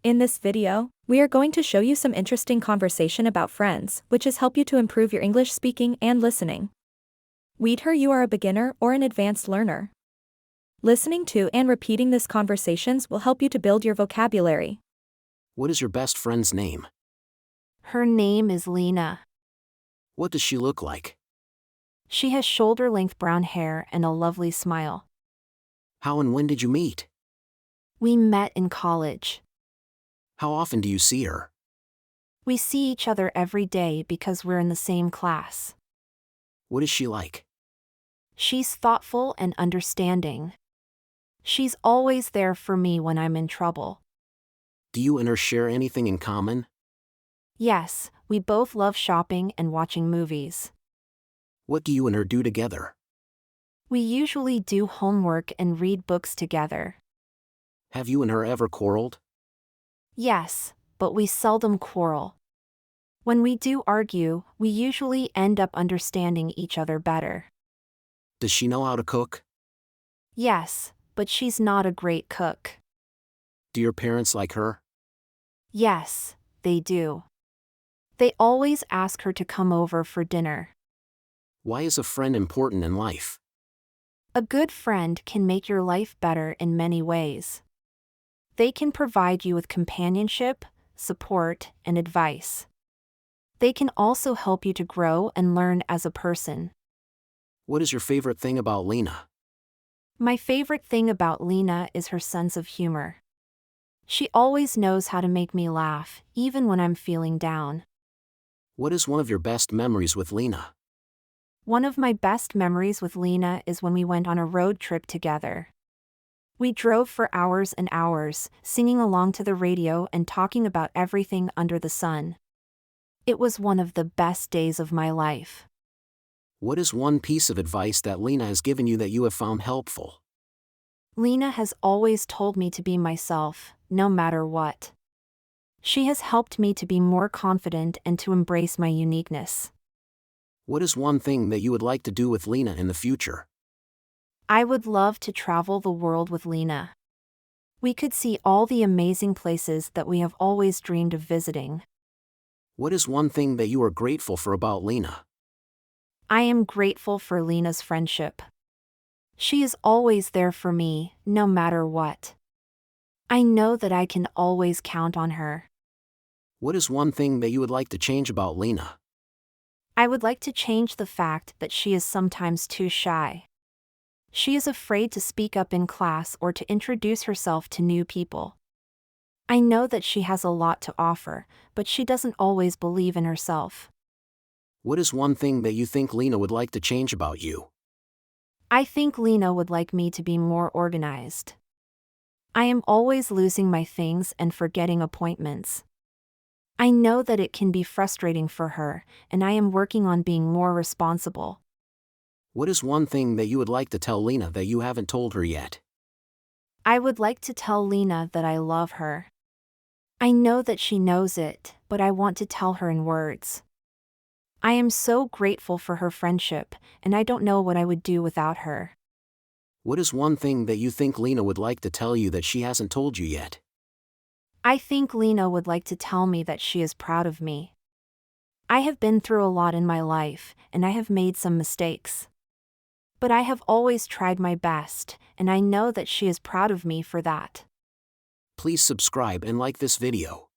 In this video, we are going to show you some interesting conversation about friends, which is help you to improve your English speaking and listening. Wheather, you are a beginner or an advanced learner. Listening to and repeating these conversations will help you to build your vocabulary. What is your best friend's name? Her name is Lena. What does she look like? She has shoulder-length brown hair and a lovely smile. How and when did you meet? We met in college. How often do you see her? We see each other every day because we're in the same class. What is she like? She's thoughtful and understanding. She's always there for me when I'm in trouble. Do you and her share anything in common? Yes, we both love shopping and watching movies. What do you and her do together? We usually do homework and read books together. Have you and her ever quarreled? Yes, but we seldom quarrel. When we do argue, we usually end up understanding each other better. Does she know how to cook? Yes, but she's not a great cook. Do your parents like her? Yes, they do. They always ask her to come over for dinner. Why is a friend important in life? A good friend can make your life better in many ways. They can provide you with companionship, support, and advice. They can also help you to grow and learn as a person. What is your favorite thing about Lena? My favorite thing about Lena is her sense of humor. She always knows how to make me laugh, even when I'm feeling down. What is one of your best memories with Lena? One of my best memories with Lena is when we went on a road trip together. We drove for hours and hours, singing along to the radio and talking about everything under the sun. It was one of the best days of my life. What is one piece of advice that Lena has given you that you have found helpful? Lena has always told me to be myself, no matter what. She has helped me to be more confident and to embrace my uniqueness. What is one thing that you would like to do with Lena in the future? I would love to travel the world with Lena. We could see all the amazing places that we have always dreamed of visiting. What is one thing that you are grateful for about Lena? I am grateful for Lena's friendship. She is always there for me, no matter what. I know that I can always count on her. What is one thing that you would like to change about Lena? I would like to change the fact that she is sometimes too shy. She is afraid to speak up in class or to introduce herself to new people. I know that she has a lot to offer, but she doesn't always believe in herself. What is one thing that you think Lena would like to change about you? I think Lena would like me to be more organized. I am always losing my things and forgetting appointments. I know that it can be frustrating for her, and I am working on being more responsible. What is one thing that you would like to tell Lena that you haven't told her yet? I would like to tell Lena that I love her. I know that she knows it, but I want to tell her in words. I am so grateful for her friendship, and I don't know what I would do without her. What is one thing that you think Lena would like to tell you that she hasn't told you yet? I think Lena would like to tell me that she is proud of me. I have been through a lot in my life, and I have made some mistakes. But I have always tried my best, and I know that she is proud of me for that. Please subscribe and like this video.